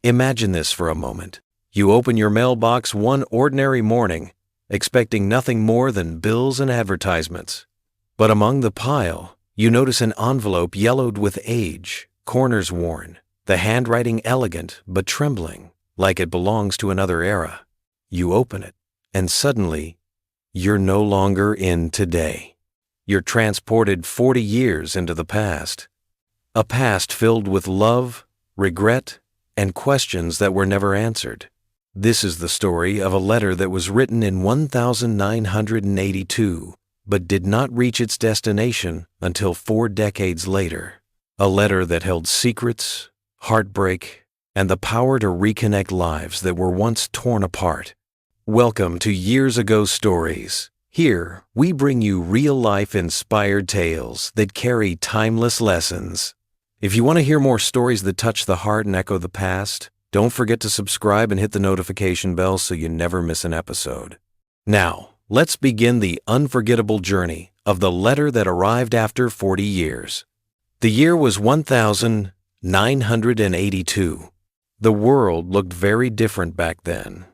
Imagine this for a moment. You open your mailbox one ordinary morning, expecting nothing more than bills and advertisements. But among the pile, you notice an envelope yellowed with age, corners worn, the handwriting elegant but trembling, like it belongs to another era. You open it, and suddenly, you're no longer in today. You're transported 40 years into the past. A past filled with love, regret, and questions that were never answered. This is the story of a letter that was written in 1982, but did not reach its destination until 4 decades later. A letter that held secrets, heartbreak, and the power to reconnect lives that were once torn apart. Welcome to Years Ago Stories. Here, we bring you real-life inspired tales that carry timeless lessons. If you want to hear more stories that touch the heart and echo the past, don't forget to subscribe and hit the notification bell so you never miss an episode. Now, let's begin the unforgettable journey of the letter that arrived after 40 years. The year was 1982. The world looked very different back then.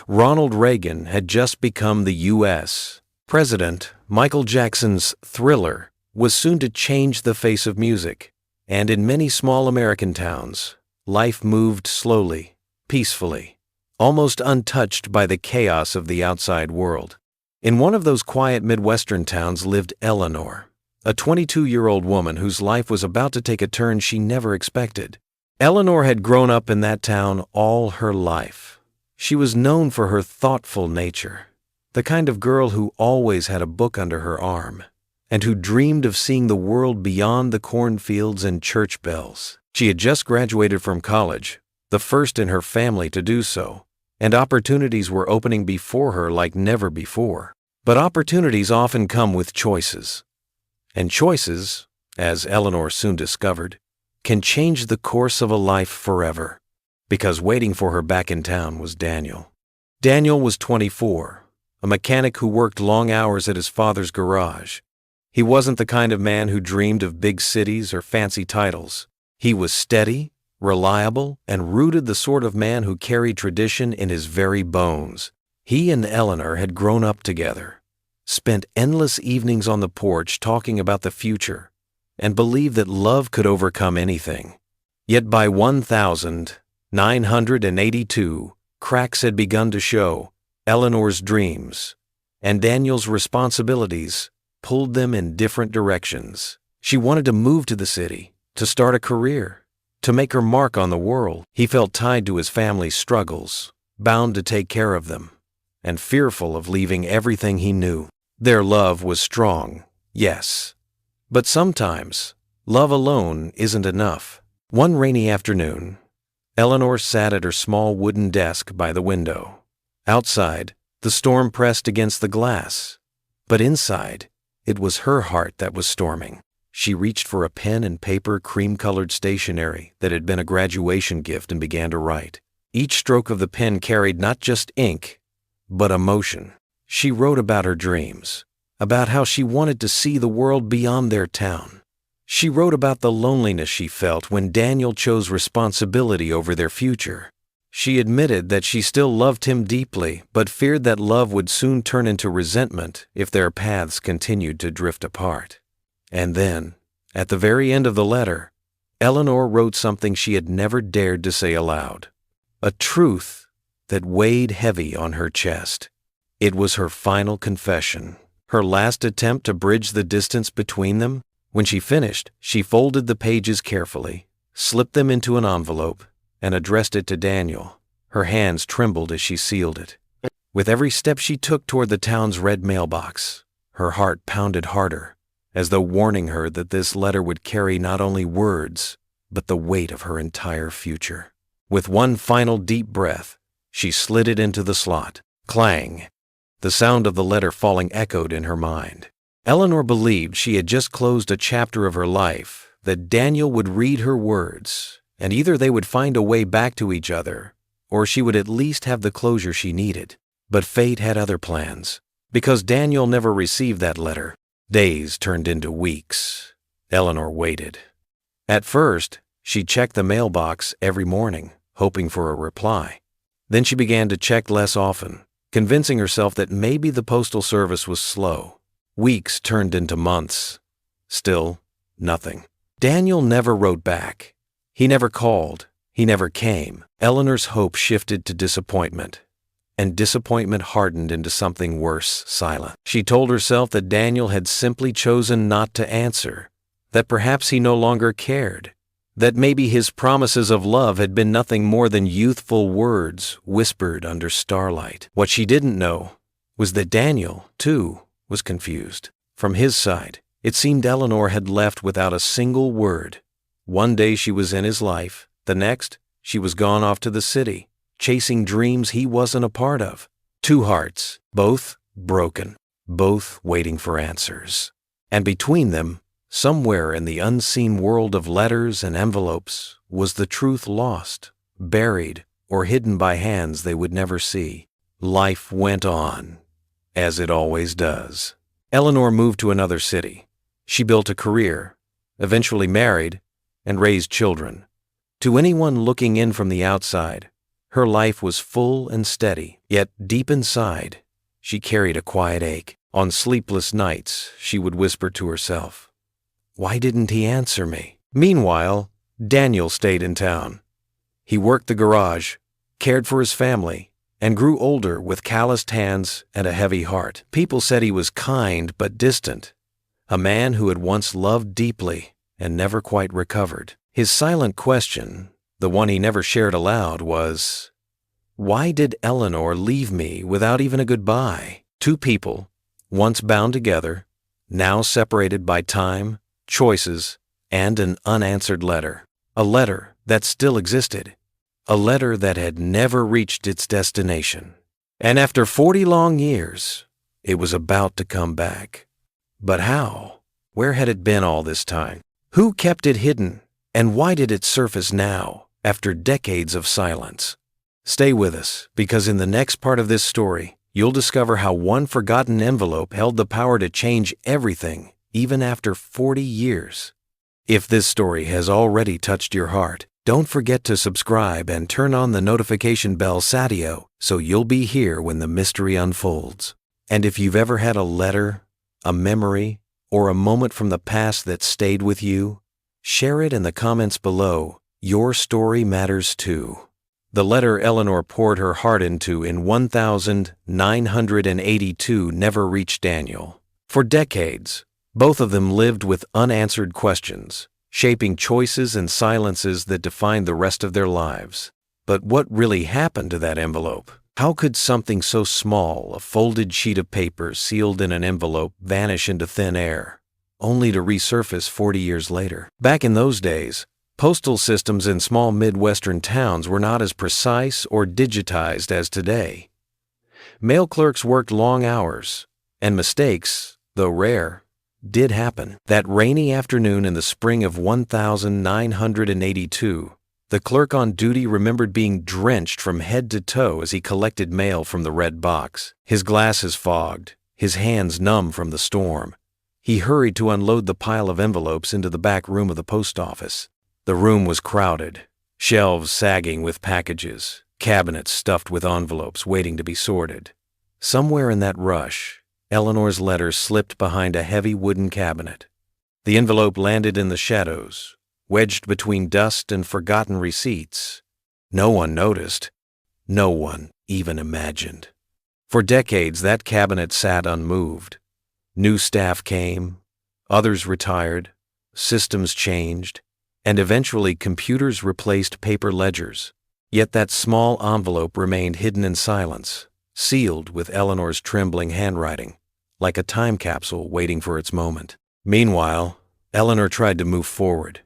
Ronald Reagan had just become the U.S. President. Michael Jackson's Thriller was soon to change the face of music. And in many small American towns, life moved slowly, peacefully, almost untouched by the chaos of the outside world. In one of those quiet Midwestern towns lived Eleanor, a 22-year-old woman whose life was about to take a turn she never expected. Eleanor had grown up in that town all her life. She was known for her thoughtful nature, the kind of girl who always had a book under her arm, and who dreamed of seeing the world beyond the cornfields and church bells. She had just graduated from college, the first in her family to do so, and opportunities were opening before her like never before. But opportunities often come with choices. And choices, as Eleanor soon discovered, can change the course of a life forever. Because waiting for her back in town was Daniel. Daniel was 24, a mechanic who worked long hours at his father's garage. He wasn't the kind of man who dreamed of big cities or fancy titles. He was steady, reliable, and rooted the sort of man who carried tradition in his very bones. He and Eleanor had grown up together, spent endless evenings on the porch talking about the future, and believed that love could overcome anything. Yet by 1982, cracks had begun to show. Eleanor's dreams and Daniel's responsibilities pulled them in different directions. She wanted to move to the city, to start a career, to make her mark on the world. He felt tied to his family's struggles, bound to take care of them, and fearful of leaving everything he knew. Their love was strong, yes, but sometimes love alone isn't enough. One rainy afternoon, Eleanor sat at her small wooden desk by the window. Outside, the storm pressed against the glass, but inside, it was her heart that was storming. She reached for a pen and paper, cream-colored stationery that had been a graduation gift, and began to write. Each stroke of the pen carried not just ink, but emotion. She wrote about her dreams, about how she wanted to see the world beyond their town. She wrote about the loneliness she felt when Daniel chose responsibility over their future. She admitted that she still loved him deeply, but feared that love would soon turn into resentment if their paths continued to drift apart. And then, at the very end of the letter, Eleanor wrote something she had never dared to say aloud. A truth that weighed heavy on her chest. It was her final confession, her last attempt to bridge the distance between them. When she finished, she folded the pages carefully, slipped them into an envelope, and addressed it to Daniel. Her hands trembled as she sealed it. With every step she took toward the town's red mailbox, her heart pounded harder, as though warning her that this letter would carry not only words, but the weight of her entire future. With one final deep breath, she slid it into the slot. Clang! The sound of the letter falling echoed in her mind. Eleanor believed she had just closed a chapter of her life, that Daniel would read her words, and either they would find a way back to each other, or she would at least have the closure she needed. But fate had other plans. Because Daniel never received that letter, days turned into weeks. Eleanor waited. At first, she checked the mailbox every morning, hoping for a reply. Then she began to check less often, convincing herself that maybe the postal service was slow. Weeks turned into months. Still, nothing. Daniel never wrote back. He never called. He never came. Eleanor's hope shifted to disappointment, and disappointment hardened into something worse, silence. She told herself that Daniel had simply chosen not to answer, that perhaps he no longer cared, that maybe his promises of love had been nothing more than youthful words whispered under starlight. What she didn't know was that Daniel, too, was confused. From his side, it seemed Eleanor had left without a single word. One day she was in his life, the next, she was gone off to the city, chasing dreams he wasn't a part of. Two hearts, both broken, both waiting for answers. And between them, somewhere in the unseen world of letters and envelopes, was the truth lost, buried, or hidden by hands they would never see. Life went on, as it always does. Eleanor moved to another city. She built a career, eventually married, and raised children. To anyone looking in from the outside, her life was full and steady, yet deep inside, she carried a quiet ache. On sleepless nights, she would whisper to herself, "Why didn't he answer me?" Meanwhile, Daniel stayed in town. He worked the garage, cared for his family, and grew older with calloused hands and a heavy heart. People said he was kind but distant, a man who had once loved deeply and never quite recovered. His silent question, the one he never shared aloud, was, "Why did Eleanor leave me without even a goodbye?" Two people, once bound together, now separated by time, choices, and an unanswered letter. A letter that still existed. A letter that had never reached its destination. And after 40 long years, it was about to come back. But how? Where had it been all this time? Who kept it hidden? And why did it surface now, after decades of silence? Stay with us, because in the next part of this story, you'll discover how one forgotten envelope held the power to change everything, even after 40 years. If this story has already touched your heart, don't forget to subscribe and turn on the notification bell Sadio so you'll be here when the mystery unfolds. And if you've ever had a letter, a memory, or a moment from the past that stayed with you, share it in the comments below. Your story matters too. The letter Eleanor poured her heart into in 1982 never reached Daniel. For decades, both of them lived with unanswered questions, shaping choices and silences that defined the rest of their lives. But what really happened to that envelope? How could something so small, a folded sheet of paper sealed in an envelope, vanish into thin air, only to resurface 40 years later? Back in those days, postal systems in small Midwestern towns were not as precise or digitized as today. Mail clerks worked long hours, and mistakes, though rare, did happen. That rainy afternoon in the spring of 1982, the clerk on duty remembered being drenched from head to toe as he collected mail from the red box. His glasses fogged, his hands numb from the storm. He hurried to unload the pile of envelopes into the back room of the post office. The room was crowded, shelves sagging with packages, cabinets stuffed with envelopes waiting to be sorted. Somewhere in that rush, Eleanor's letter slipped behind a heavy wooden cabinet. The envelope landed in the shadows, wedged between dust and forgotten receipts. No one noticed. No one even imagined. For decades, that cabinet sat unmoved. New staff came, others retired, systems changed, and eventually computers replaced paper ledgers. Yet that small envelope remained hidden in silence, sealed with Eleanor's trembling handwriting, like a time capsule waiting for its moment. Meanwhile, Eleanor tried to move forward.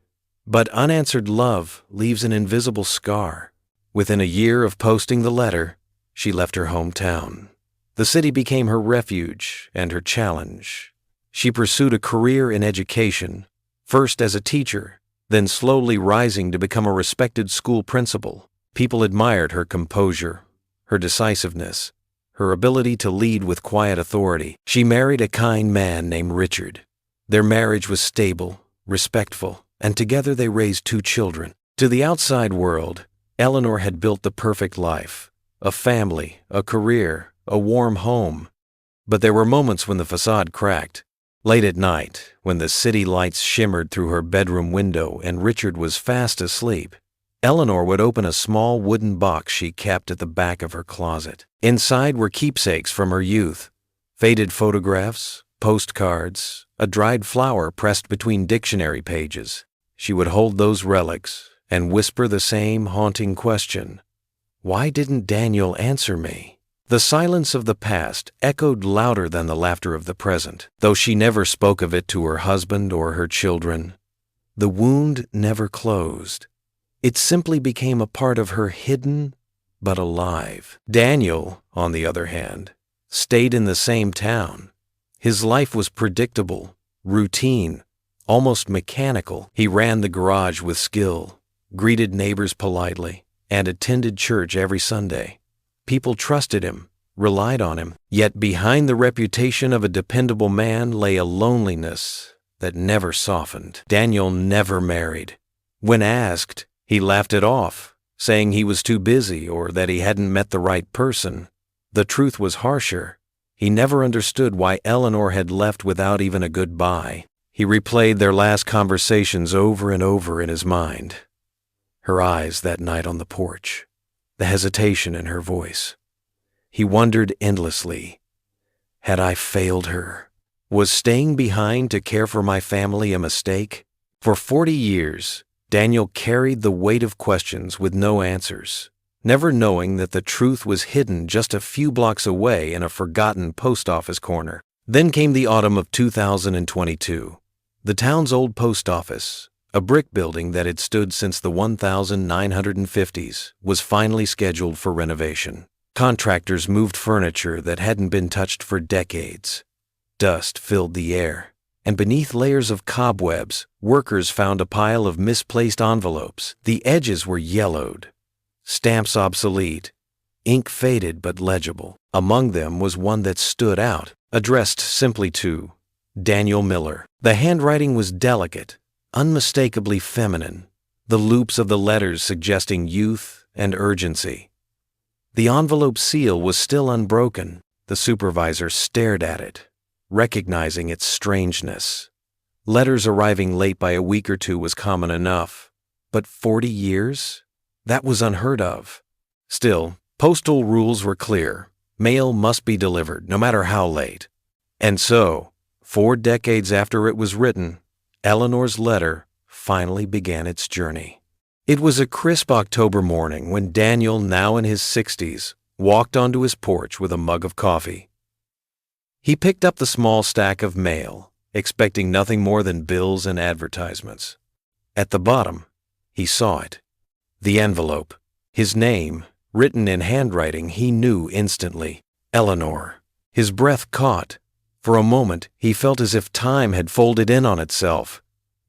But unanswered love leaves an invisible scar. Within a year of posting the letter, she left her hometown. The city became her refuge and her challenge. She pursued a career in education, first as a teacher, then slowly rising to become a respected school principal. People admired her composure, her decisiveness, her ability to lead with quiet authority. She married a kind man named Richard. Their marriage was stable, respectful, and together they raised 2 children. To the outside world, Eleanor had built the perfect life, a family, a career, a warm home. But there were moments when the facade cracked. Late at night, when the city lights shimmered through her bedroom window and Richard was fast asleep, Eleanor would open a small wooden box she kept at the back of her closet. Inside were keepsakes from her youth, faded photographs, postcards, a dried flower pressed between dictionary pages. She would hold those relics and whisper the same haunting question: why didn't Daniel answer me? The silence of the past echoed louder than the laughter of the present. Though she never spoke of it to her husband or her children, the wound never closed. It simply became a part of her, hidden but alive. Daniel, on the other hand, stayed in the same town. His life was predictable, routine, almost mechanical. He ran the garage with skill, greeted neighbors politely, and attended church every Sunday. People trusted him, relied on him. Yet behind the reputation of a dependable man lay a loneliness that never softened. Daniel never married. When asked, he laughed it off, saying he was too busy or that he hadn't met the right person. The truth was harsher. He never understood why Eleanor had left without even a goodbye. He replayed their last conversations over and over in his mind. Her eyes that night on the porch, the hesitation in her voice. He wondered endlessly, had I failed her? Was staying behind to care for my family a mistake? For 40 years, Daniel carried the weight of questions with no answers, never knowing that the truth was hidden just a few blocks away in a forgotten post office corner. Then came the autumn of 2022. The town's old post office, a brick building that had stood since the 1950s, was finally scheduled for renovation. Contractors moved furniture that hadn't been touched for decades. Dust filled the air, and beneath layers of cobwebs, workers found a pile of misplaced envelopes. The edges were yellowed, stamps obsolete, ink faded but legible. Among them was one that stood out, addressed simply to Daniel Miller. The handwriting was delicate, unmistakably feminine, the loops of the letters suggesting youth and urgency. The envelope seal was still unbroken. The supervisor stared at it, recognizing its strangeness. Letters arriving late by a week or two was common enough, but 40 years? That was unheard of. Still, postal rules were clear. Mail must be delivered, no matter how late. And so, 4 decades after it was written, Eleanor's letter finally began its journey. It was a crisp October morning when Daniel, now in his 60s, walked onto his porch with a mug of coffee. He picked up the small stack of mail, expecting nothing more than bills and advertisements. At the bottom, he saw it. The envelope. His name, written in handwriting he knew instantly. Eleanor. His breath caught. For a moment, he felt as if time had folded in on itself.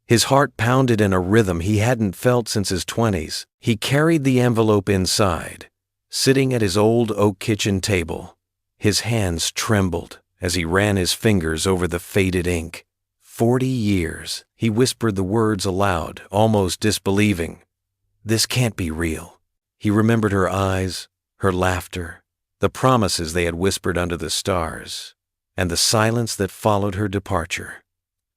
His heart pounded in a rhythm he hadn't felt since his 20s. He carried the envelope inside, sitting at his old oak kitchen table. His hands trembled as he ran his fingers over the faded ink. 40 years. He whispered the words aloud, almost disbelieving. This can't be real. He remembered her eyes, her laughter, the promises they had whispered under the stars, and the silence that followed her departure.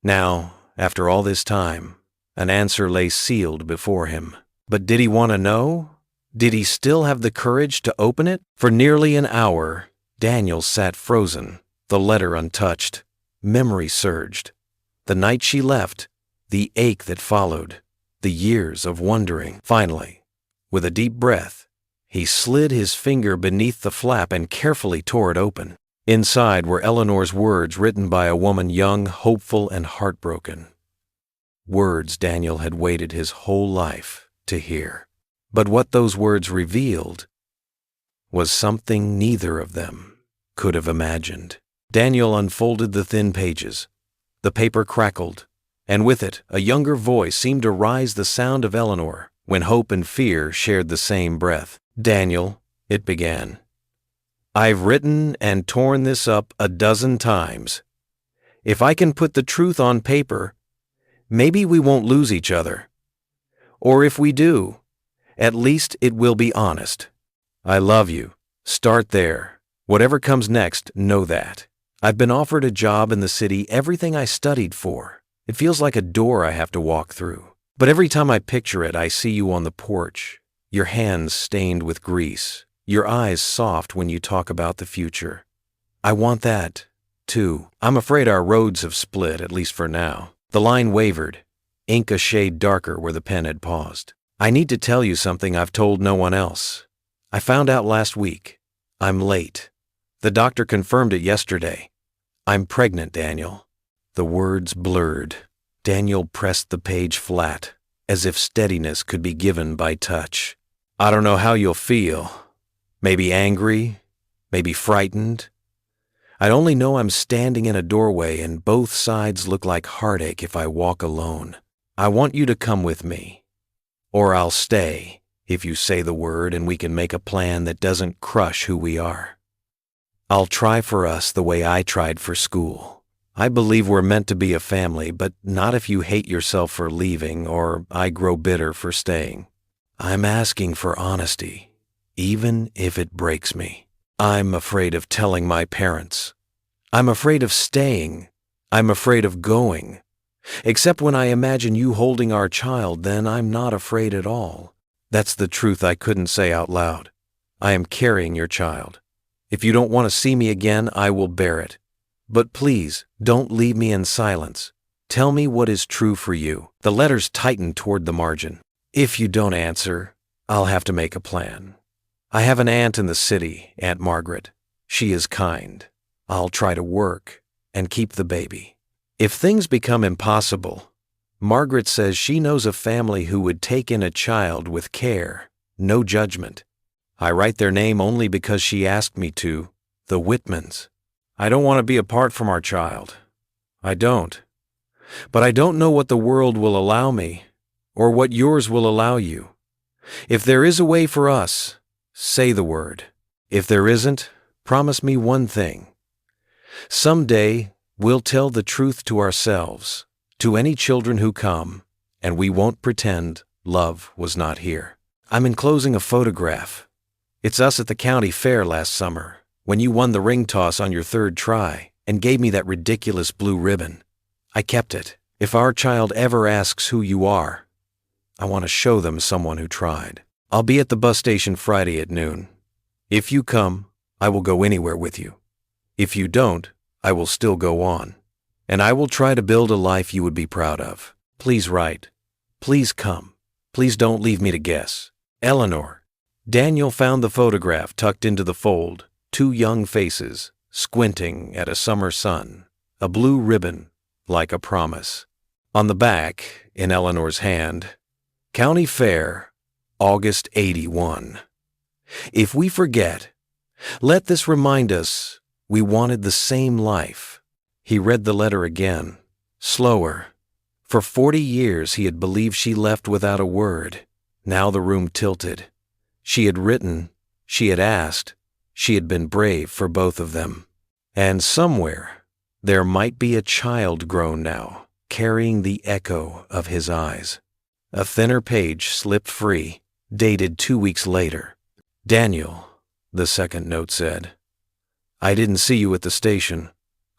Now, after all this time, an answer lay sealed before him. But did he want to know? Did he still have the courage to open it? For nearly an hour, Daniel sat frozen, the letter untouched. Memory surged. The night she left, the ache that followed, the years of wondering. Finally, with a deep breath, he slid his finger beneath the flap and carefully tore it open. Inside were Eleanor's words written by a woman young, hopeful, and heartbroken. Words Daniel had waited his whole life to hear. But what those words revealed was something neither of them could have imagined. Daniel unfolded the thin pages. The paper crackled, and with it a younger voice seemed to rise, the sound of Eleanor, when hope and fear shared the same breath. Daniel, it began. I've written and torn this up a dozen times. If I can put the truth on paper, maybe we won't lose each other. Or if we do, At least it will be honest. I love you. Start there. Whatever comes next, know that. I've been offered a job in the city, everything I studied for. It feels like a door I have to walk through. But every time I picture it, I see you on the porch, your hands stained with grease, your eyes soft when you talk about the future. I want that, too. I'm afraid our roads have split, at least for now. The line wavered, ink a shade darker where the pen had paused. I need to tell you something I've told no one else. I found out last week. I'm late. The doctor confirmed it yesterday. I'm pregnant, Daniel. The words blurred. Daniel pressed the page flat, as if steadiness could be given by touch. I don't know how you'll feel. Maybe angry, maybe frightened. I only know I'm standing in a doorway and both sides look like heartache if I walk alone. I want you to come with me. Or I'll stay, if you say the word and we can make a plan that doesn't crush who we are. I'll try for us the way I tried for school. I believe we're meant to be a family, but not if you hate yourself for leaving or I grow bitter for staying. I'm asking for honesty, even if it breaks me. I'm afraid of telling my parents. I'm afraid of staying. I'm afraid of going. Except when I imagine you holding our child, then I'm not afraid at all. That's the truth I couldn't say out loud. I am carrying your child. If you don't want to see me again, I will bear it. But please, don't leave me in silence. Tell me what is true for you. The letters tightened toward the margin. If you don't answer, I'll have to make a plan. I have an aunt in the city, Aunt Margaret. She is kind. I'll try to work and keep the baby. If things become impossible, Margaret says she knows a family who would take in a child with care, no judgment. I write their name only because she asked me to, the Whitmans. I don't want to be apart from our child. I don't. But I don't know what the world will allow me, or what yours will allow you. If there is a way for us, say the word. If there isn't, promise me one thing. Someday, we'll tell the truth to ourselves, to any children who come, and we won't pretend love was not here. I'm enclosing a photograph. It's us at the county fair last summer, when you won the ring toss on your third try and gave me that ridiculous blue ribbon. I kept it. If our child ever asks who you are, I want to show them someone who tried. I'll be at the bus station Friday at noon. If you come, I will go anywhere with you. If you don't, I will still go on. And I will try to build a life you would be proud of. Please write. Please come. Please don't leave me to guess. Eleanor. Daniel found the photograph tucked into the fold. 2 young faces, squinting at a summer sun, a blue ribbon, like a promise. On the back, in Eleanor's hand, County Fair, August 81. If we forget, let this remind us we wanted the same life. He read the letter again, slower. For 40 years he had believed she left without a word. Now the room tilted. She had written, she had asked, she had been brave for both of them. And somewhere, there might be a child grown now, carrying the echo of his eyes. A thinner page slipped free, dated 2 weeks later. Daniel, the second note said, I didn't see you at the station.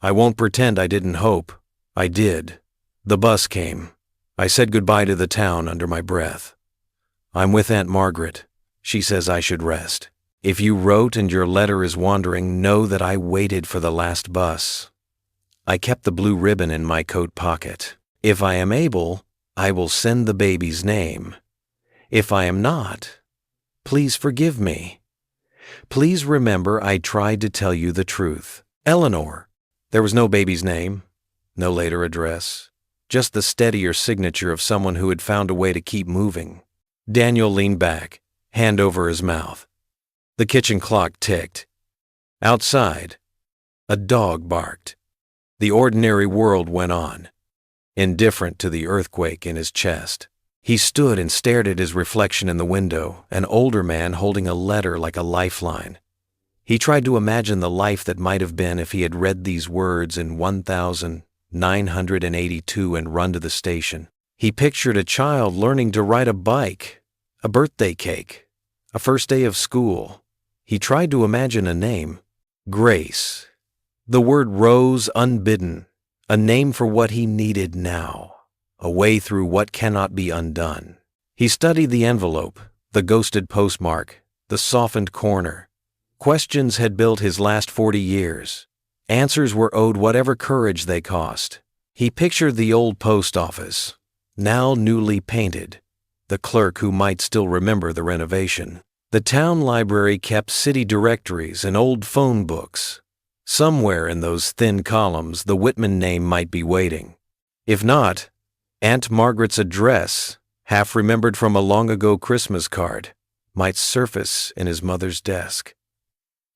I won't pretend I didn't hope. I did. The bus came. I said goodbye to the town under my breath. I'm with Aunt Margaret. She says I should rest. If you wrote and your letter is wandering, know that I waited for the last bus. I kept the blue ribbon in my coat pocket. If I am able, I will send the baby's name. If I am not, please forgive me. Please remember I tried to tell you the truth. Eleanor. There was no baby's name, no later address, just the steadier signature of someone who had found a way to keep moving. Daniel leaned back, hand over his mouth. The kitchen clock ticked. Outside, a dog barked. The ordinary world went on, indifferent to the earthquake in his chest. He stood and stared at his reflection in the window, an older man holding a letter like a lifeline. He tried to imagine the life that might have been if he had read these words in 1982 and run to the station. He pictured a child learning to ride a bike, A birthday cake. A first day of school. He tried to imagine a name. Grace. The word rose unbidden. A name for what he needed now. A way through what cannot be undone. He studied the envelope, the ghosted postmark, the softened corner. Questions had built his last 40 years. Answers were owed whatever courage they cost. He pictured the old post office, now newly painted, the clerk who might still remember the renovation. The town library kept city directories and old phone books. Somewhere in those thin columns, the Whitman name might be waiting. If not, Aunt Margaret's address, half remembered from a long-ago Christmas card, might surface in his mother's desk.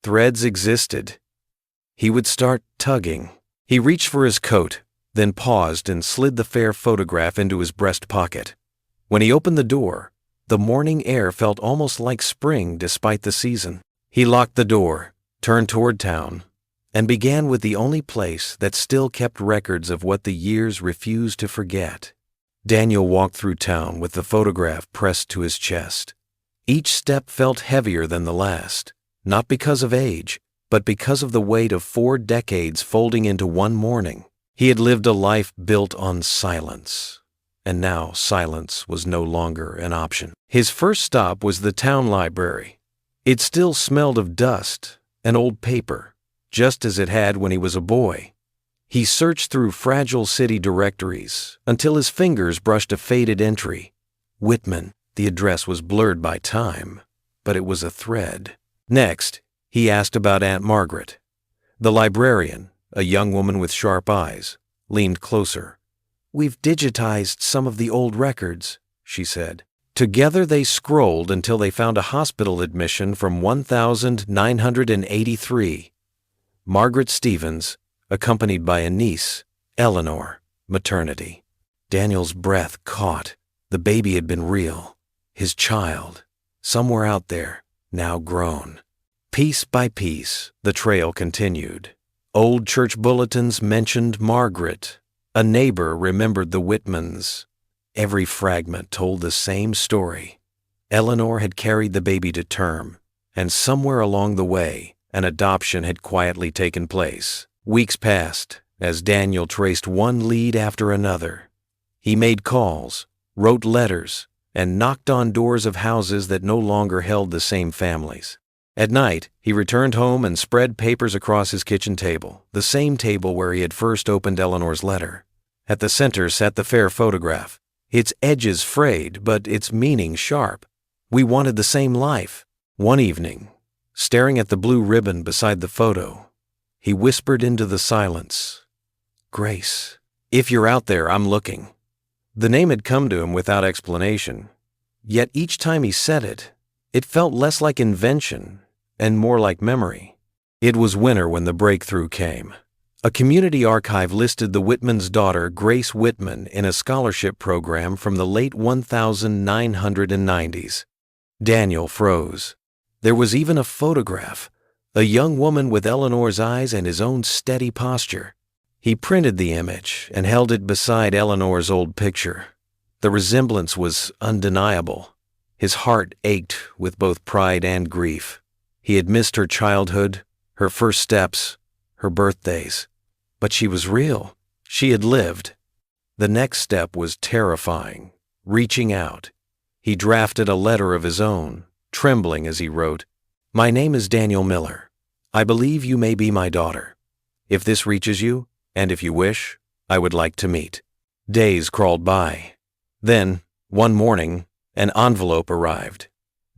Threads existed. He would start tugging. He reached for his coat, then paused and slid the fair photograph into his breast pocket. When he opened the door, the morning air felt almost like spring despite the season. He locked the door, turned toward town, and began with the only place that still kept records of what the years refused to forget. Daniel walked through town with the photograph pressed to his chest. Each step felt heavier than the last, not because of age, but because of the weight of 4 decades folding into one morning. He had lived a life built on silence, and now silence was no longer an option. His first stop was the town library. It still smelled of dust and old paper, just as it had when he was a boy. He searched through fragile city directories until his fingers brushed a faded entry. Whitman. The address was blurred by time, but it was a thread. Next, he asked about Aunt Margaret. The librarian, a young woman with sharp eyes, leaned closer. "We've digitized some of the old records," she said. Together they scrolled until they found a hospital admission from 1983. Margaret Stevens, accompanied by a niece, Eleanor, maternity. Daniel's breath caught. The baby had been real. His child, somewhere out there, now grown. Piece by piece, the trail continued. Old church bulletins mentioned Margaret. A neighbor remembered the Whitmans. Every fragment told the same story. Eleanor had carried the baby to term, and somewhere along the way, an adoption had quietly taken place. Weeks passed as Daniel traced one lead after another. He made calls, wrote letters, and knocked on doors of houses that no longer held the same families. At night, he returned home and spread papers across his kitchen table, the same table where he had first opened Eleanor's letter. At the center sat the fair photograph, its edges frayed, but its meaning sharp. We wanted the same life. One evening, staring at the blue ribbon beside the photo, he whispered into the silence, "Grace, if you're out there, I'm looking." The name had come to him without explanation, yet each time he said it, it felt less like invention and more like memory. It was winter when the breakthrough came. A community archive listed the Whitman's daughter, Grace Whitman, in a scholarship program from the late 1990s. Daniel froze. There was even a photograph, a young woman with Eleanor's eyes and his own steady posture. He printed the image and held it beside Eleanor's old picture. The resemblance was undeniable. His heart ached with both pride and grief. He had missed her childhood, her first steps, her birthdays. But she was real. She had lived. The next step was terrifying, reaching out. He drafted a letter of his own, trembling as he wrote, "My name is Daniel Miller. I believe you may be my daughter. If this reaches you, and if you wish, I would like to meet." Days crawled by. Then, one morning, an envelope arrived.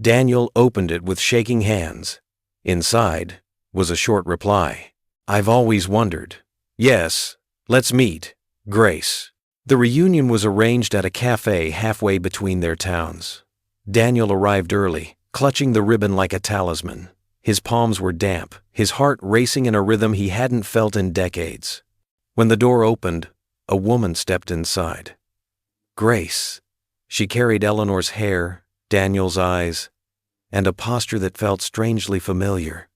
Daniel opened it with shaking hands. Inside was a short reply. "I've always wondered. Yes, let's meet. Grace." The reunion was arranged at a cafe halfway between their towns. Daniel arrived early, clutching the ribbon like a talisman. His palms were damp, his heart racing in a rhythm he hadn't felt in decades. When the door opened, a woman stepped inside. Grace. She carried Eleanor's hair, Daniel's eyes, and a posture that felt strangely familiar.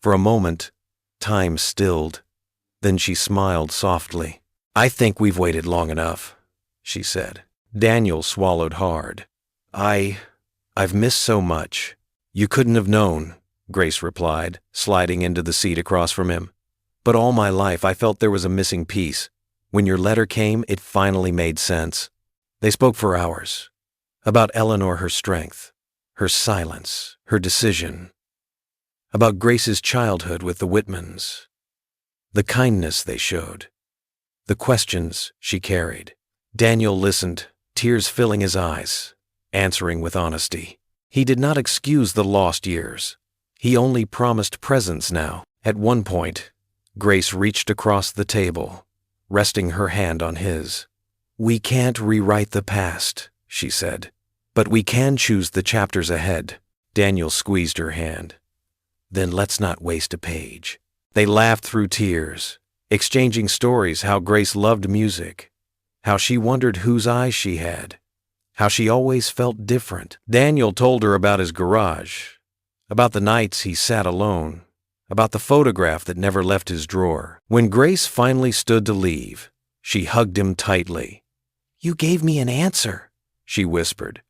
For a moment, time stilled. Then she smiled softly. "I think we've waited long enough," she said. Daniel swallowed hard. I've missed so much. You couldn't have known, Grace replied, sliding into the seat across from him. But all my life I felt there was a missing piece. When your letter came, it finally made sense. They spoke for hours. About Eleanor, her strength, her silence, her decision. About Grace's childhood with the Whitmans. The kindness they showed. The questions she carried. Daniel listened, tears filling his eyes, answering with honesty. He did not excuse the lost years. He only promised presence now. At one point, Grace reached across the table, resting her hand on his. We can't rewrite the past, she said, but we can choose the chapters ahead. Daniel squeezed her hand. Then let's not waste a page. They laughed through tears, exchanging stories how Grace loved music, how she wondered whose eyes she had, how she always felt different. Daniel told her about his garage, about the nights he sat alone, about the photograph that never left his drawer. When Grace finally stood to leave, she hugged him tightly. You gave me an answer, she whispered.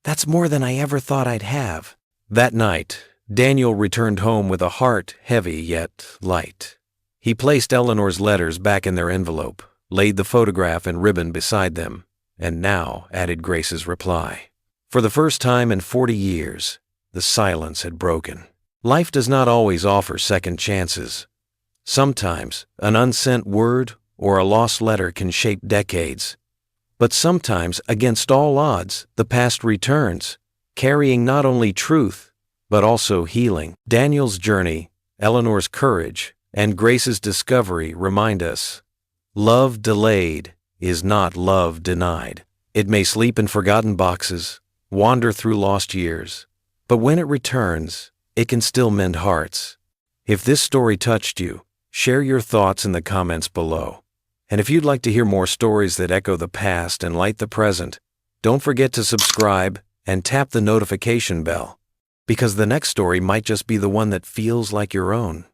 That's more than I ever thought I'd have. That night, Daniel returned home with a heart heavy yet light. He placed Eleanor's letters back in their envelope, laid the photograph and ribbon beside them, and now added Grace's reply. For the first time in 40 years, the silence had broken. Life does not always offer second chances. Sometimes an unsent word or a lost letter can shape decades. But sometimes, against all odds, the past returns, carrying not only truth, but also healing. Daniel's journey, Eleanor's courage, and Grace's discovery remind us, love delayed is not love denied. It may sleep in forgotten boxes, wander through lost years, but when it returns, it can still mend hearts. If this story touched you, share your thoughts in the comments below. And if you'd like to hear more stories that echo the past and light the present, don't forget to subscribe and tap the notification bell, because the next story might just be the one that feels like your own.